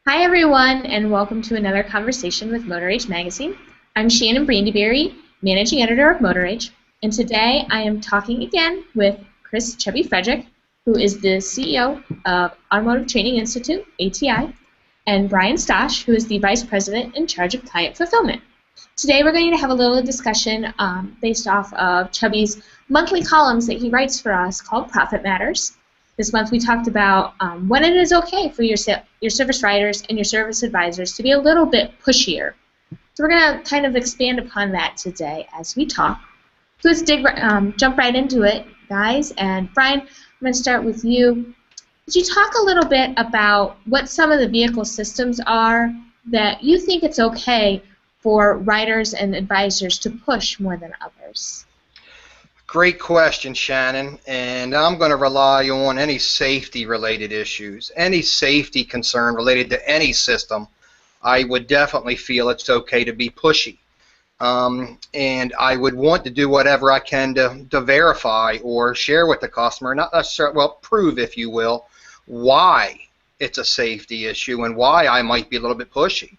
Hi everyone, and welcome to another conversation with Motor Age Magazine. I'm Shannon Brandyberry, Managing Editor of Motor Age, and today I am talking again with Chubby Frederick, who is the CEO of Automotive Training Institute, ATI, and Bryan Stasch, who is the Vice President in charge of Client Fulfillment. Today we're going to have a little discussion based off of Chubby's monthly columns that he writes for us called Profit Matters. This month we talked about when it is okay for your service writers and your service advisors to be a little bit pushier. So we're going to kind of expand upon that today as we talk. So let's jump right into it, guys. And Bryan, I'm going to start with you. Could you talk a little bit about what some of the vehicle systems are that you think it's okay for writers and advisors to push more than others? Great question, Shannon, and I'm going to rely on any safety-related issues, any safety concern related to any system. I would definitely feel it's okay to be pushy, and I would want to do whatever I can to verify or share with the customer, not necessarily, well, prove, if you will, why it's a safety issue and why I might be a little bit pushy.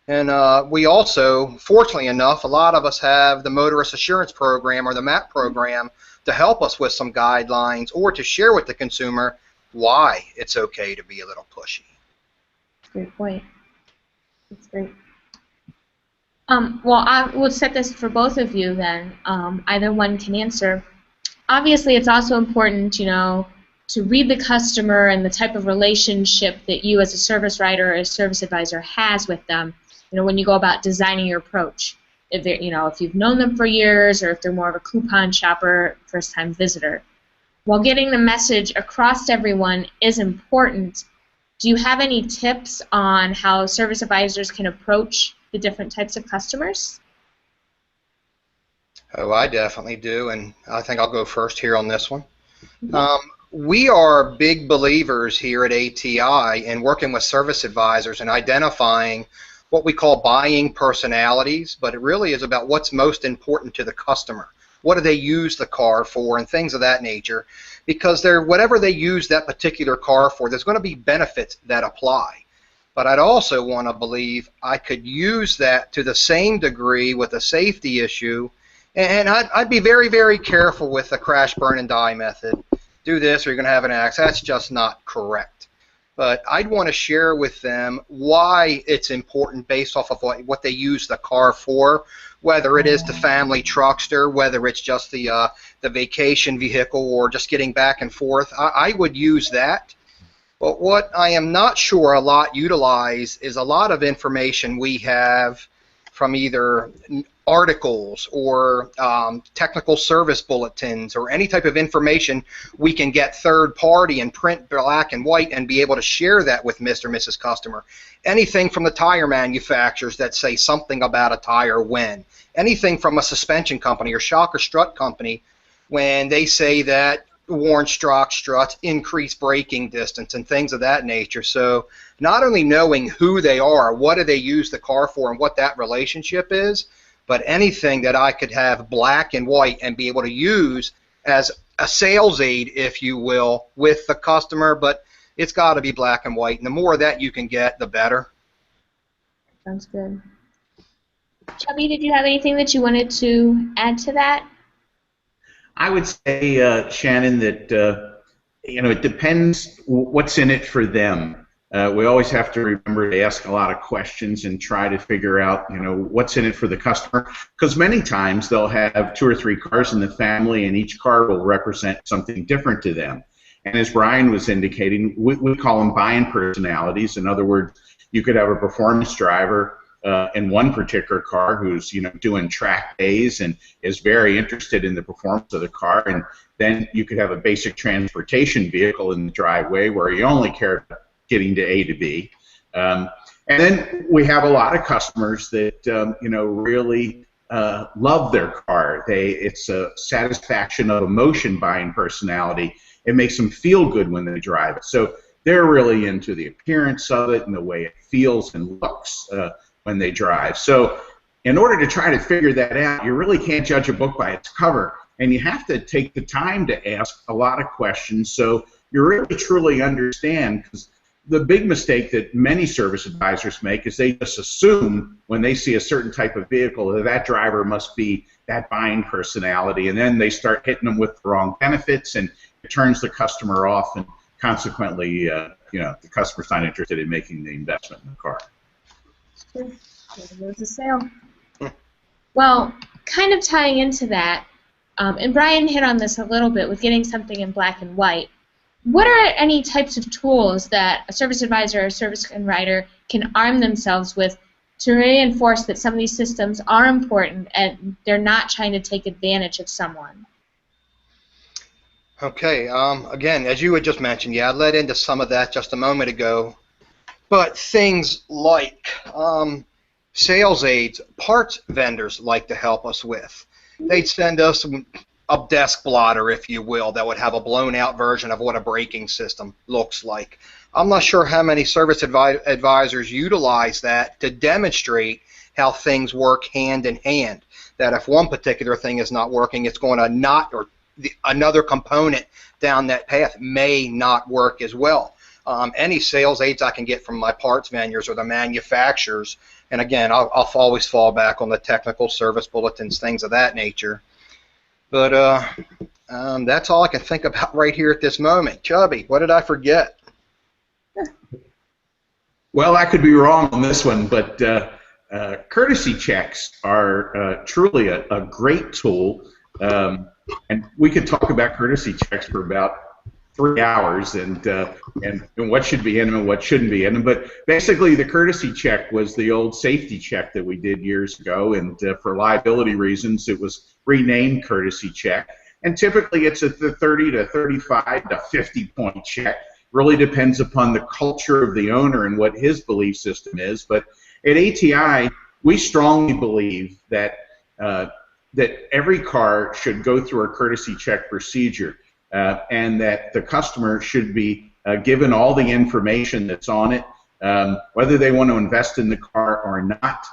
And we also, fortunately enough, a lot of us have the Motorist Assurance Program or the MAP program to help us with some guidelines or to share with the consumer why it's okay to be a little pushy. Great point. That's great. Well, I will set this for both of you then. Either one can answer. Obviously, it's also important, to read the customer and the type of relationship that you as a service writer or a service advisor has with them. When you go about designing your approach, if you've known them for years or if they're more of a coupon shopper, first-time visitor. While getting the message across to everyone is important, do you have any tips on how service advisors can approach the different types of customers? Oh, I definitely do, and I think I'll go first here on this one. We are big believers here at ATI in working with service advisors and identifying what we call buying personalities, but it really is about what's most important to the customer. What do they use the car for and things of that nature, because whatever they use that particular car for, there's going to be benefits that apply. But I'd also want to believe I could use that to the same degree with a safety issue, and I'd be very, very careful with the crash, burn, and die method. Do this or you're going to have an accident. That's just not correct. But I'd want to share with them why it's important based off of what they use the car for, whether it is the family truckster, whether it's just the vacation vehicle or just getting back and forth. I would use that. But what I am not sure a lot utilize is a lot of information we have from either articles or technical service bulletins or any type of information we can get third party and print black and white and be able to share that with Mr. and Mrs. Customer. Anything from the tire manufacturers that say something about a tire when. Anything from a suspension company or shock or strut company when they say that worn struts increase braking distance and things of that nature. So not only knowing who they are, what do they use the car for and what that relationship is, but anything that I could have black and white and be able to use as a sales aid, if you will, with the customer, but it's got to be black and white, and the more of that you can get, the better. Sounds good. Chubby, did you have anything that you wanted to add to that? I would say, Shannon, that it depends what's in it for them. We always have to remember to ask a lot of questions and try to figure out, what's in it for the customer. Because many times they'll have 2 or 3 cars in the family, and each car will represent something different to them. And as Bryan was indicating, we call them buying personalities. In other words, you could have a performance driver in one particular car who's doing track days and is very interested in the performance of the car, and then you could have a basic transportation vehicle in the driveway where you only care about getting to A to B. And then we have a lot of customers that really love their car. It's a satisfaction of emotion buying personality. It makes them feel good when they drive it. So they're really into the appearance of it and the way it feels and looks when they drive. So in order to try to figure that out, you really can't judge a book by its cover, and you have to take the time to ask a lot of questions so you really truly understand, because the big mistake that many service advisors make is they just assume when they see a certain type of vehicle that that driver must be that buying personality, and then they start hitting them with the wrong benefits, and it turns the customer off, and consequently, you know, the customer's not interested in making the investment in the car. There goes the sale. Well, kind of tying into that, and Bryan hit on this a little bit with getting something in black and white. What are any types of tools that a service advisor or service writer can arm themselves with to reinforce that some of these systems are important and they're not trying to take advantage of someone? Okay, again, as you had just mentioned, yeah, I led into some of that just a moment ago, but things like sales aids, parts vendors like to help us with. They'd send us a desk blotter, if you will, that would have a blown-out version of what a braking system looks like. I'm not sure how many service advisors utilize that to demonstrate how things work hand in hand, that if one particular thing is not working, it's going to not, or another component down that path may not work as well. Any sales aids I can get from my parts vendors or the manufacturers, and again, I'll always fall back on the technical service bulletins, things of that nature. But that's all I can think about right here at this moment. Chubby, what did I forget? Well, I could be wrong on this one, but courtesy checks are truly a great tool. And we could talk about courtesy checks for about 3 hours and what should be in them and what shouldn't be in them. But basically, the courtesy check was the old safety check that we did years ago, and for liability reasons, it was renamed courtesy check. And typically, it's a 30 to 35 to 50-point check. Really depends upon the culture of the owner and what his belief system is. But at ATI, we strongly believe that that every car should go through a courtesy check procedure, and that the customer should be given all the information that's on it, whether they want to invest in the car or not.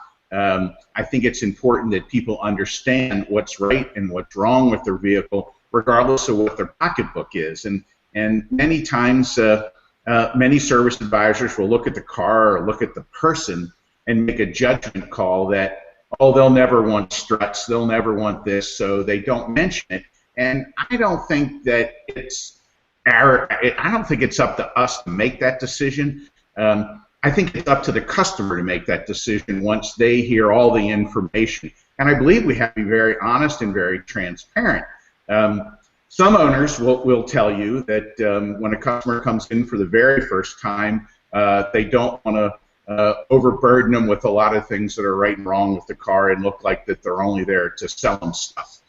I think it's important that people understand what's right and what's wrong with their vehicle, regardless of what their pocketbook is. And many times, many service advisors will look at the car or look at the person and make a judgment call that, oh, they'll never want struts, they'll never want this, so they don't mention it. And I don't think that I don't think it's up to us to make that decision. I think it's up to the customer to make that decision once they hear all the information. And I believe we have to be very honest and very transparent. Some owners will tell you that when a customer comes in for the very first time, they don't want to overburden them with a lot of things that are right and wrong with the car and look like that they're only there to sell them stuff.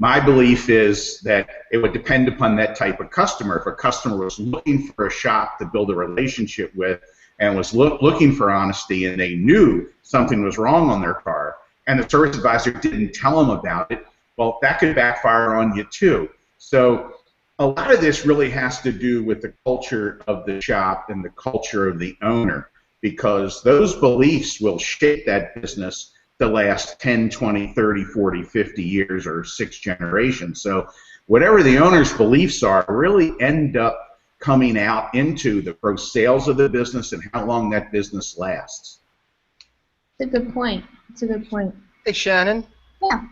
My belief is that it would depend upon that type of customer. If a customer was looking for a shop to build a relationship with and was looking for honesty and they knew something was wrong on their car and the service advisor didn't tell them about it, well, that could backfire on you too. So a lot of this really has to do with the culture of the shop and the culture of the owner, because those beliefs will shape that business the last 10, 20, 30, 40, 50 years or 6 generations. So whatever the owner's beliefs are really end up coming out into the gross sales of the business and how long that business lasts. It's a good point. It's a good point. Hey, Shannon. Yeah.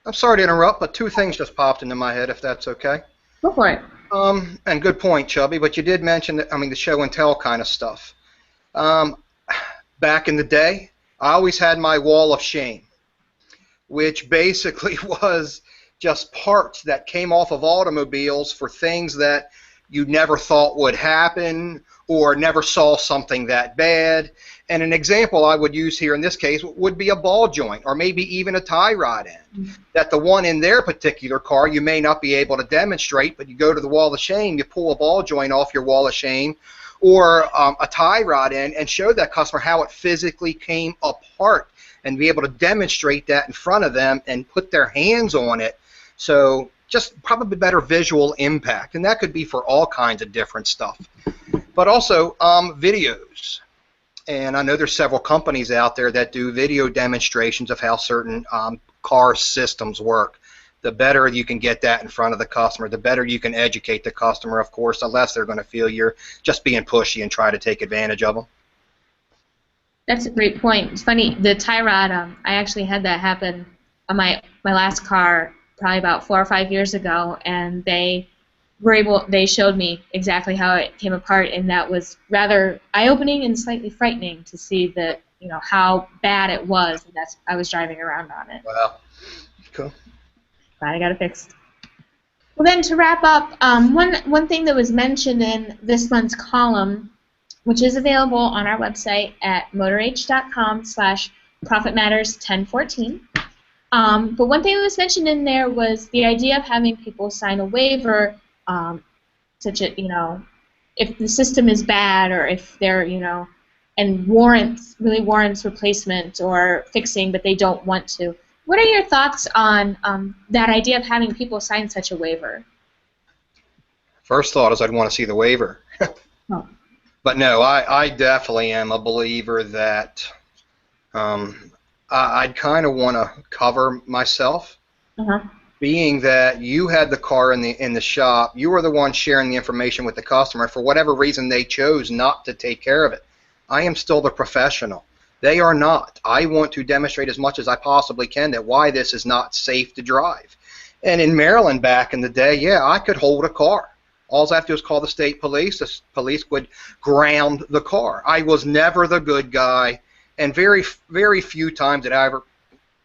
I'm sorry to interrupt, but 2 things just popped into my head, if that's okay. Go for it. And good point, Chubby, but you did mention that, I mean, the show and tell kind of stuff. Back in the day, I always had my wall of shame, which basically was just parts that came off of automobiles for things that you never thought would happen or never saw something that bad. And an example I would use here in this case would be a ball joint or maybe even a tie rod end. That the one in their particular car you may not be able to demonstrate, but you go to the wall of shame, you pull a ball joint off your wall of shame, or a tie rod end, and show that customer how it physically came apart and be able to demonstrate that in front of them and put their hands on it. So just probably better visual impact, and that could be for all kinds of different stuff. But also videos. And I know there's several companies out there that do video demonstrations of how certain car systems work. the better you can get that in front of the customer, the better you can educate the customer, of course, the less they're going to feel you're just being pushy and try to take advantage of them. That's a great point. It's funny, the tie rod, I actually had that happen on my last car probably about 4 or 5 years ago, and they showed me exactly how it came apart, and that was rather eye-opening and slightly frightening to see how bad it was, and I was driving around on it. Wow. Cool. Glad I got it fixed. Well, then to wrap up, one thing that was mentioned in this month's column, which is available on our website at motorh.com/profitmatters1014. But one thing that was mentioned in there was the idea of having people sign a waiver, such as, if the system is bad or if they're, and really warrants replacement or fixing, but they don't want to. What are your thoughts on that idea of having people sign such a waiver? First thought is I'd want to see the waiver. Oh. But no, I definitely am a believer that I'd kind of want to cover myself, being that you had the car in the shop, you were the one sharing the information with the customer. For whatever reason they chose not to take care of it, I am still the professional. They are not. I want to demonstrate as much as I possibly can that why this is not safe to drive. And in Maryland back in the day, yeah, I could hold a car. All I have to do is call the state police. The police would ground the car. I was never the good guy, and very, very few times did I ever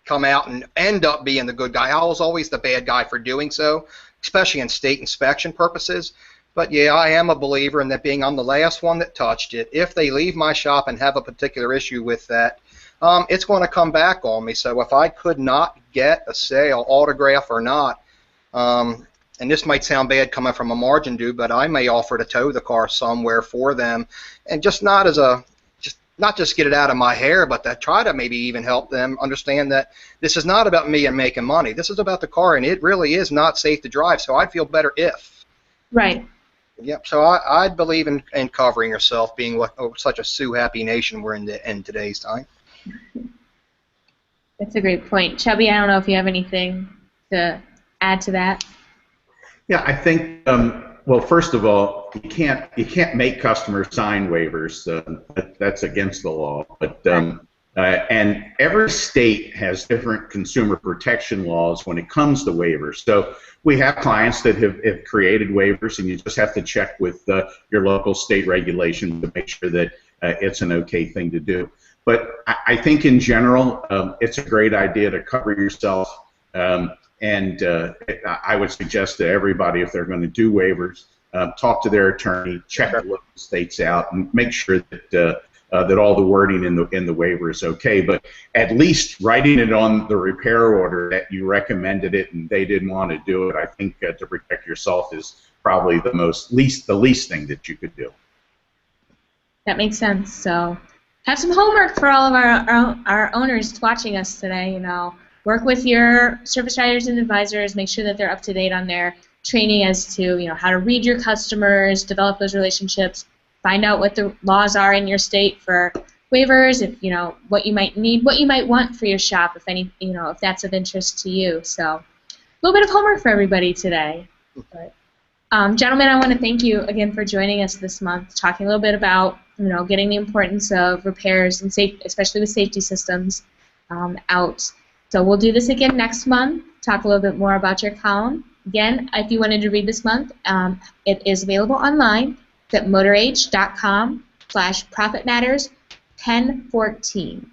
come out and end up being the good guy. I was always the bad guy for doing so, especially in state inspection purposes. But yeah, I am a believer in that being I'm the last one that touched it. If they leave my shop and have a particular issue with that, it's going to come back on me. So if I could not get a sale, autograph or not, and this might sound bad coming from a margin dude, but I may offer to tow the car somewhere for them, and just not just get it out of my hair, but to try to maybe even help them understand that this is not about me and making money. This is about the car, and it really is not safe to drive. So I'd feel better if. Right. Yep. So I'd believe in covering yourself, being such a sue-happy nation we're in today's time. That's a great point. Chubby, I don't know if you have anything to add to that. Yeah, I think. Well, first of all, you can't make customers sign waivers. That's against the law. But and every state has different consumer protection laws when it comes to waivers. So we have clients that have created waivers, and you just have to check with your local state regulation to make sure that it's an okay thing to do. But I think in general, it's a great idea to cover yourself. And I would suggest to everybody, if they're going to do waivers, talk to their attorney, check the local states out, and make sure that that all the wording in the waiver is okay. But at least writing it on the repair order that you recommended it and they didn't want to do it, I think to protect yourself is probably the least thing that you could do. That makes sense. So have some homework for all of our owners watching us today. Work with your service writers and advisors, make sure that they're up to date on their training as to how to read your customers, develop those relationships, find out what the laws are in your state for waivers, if what you might need, what you might want for your shop, if that's of interest to you. So a little bit of homework for everybody today. But, gentlemen, I want to thank you again for joining us this month, talking a little bit about getting the importance of repairs and especially with safety systems out. So we'll do this again next month, talk a little bit more about your column. Again, if you wanted to read this month, it is available online at motorh.com/profitmatters1014.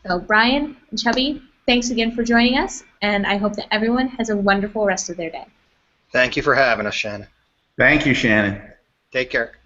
So Bryan and Chubby, thanks again for joining us, and I hope that everyone has a wonderful rest of their day. Thank you for having us, Shannon. Thank you, Shannon. Take care.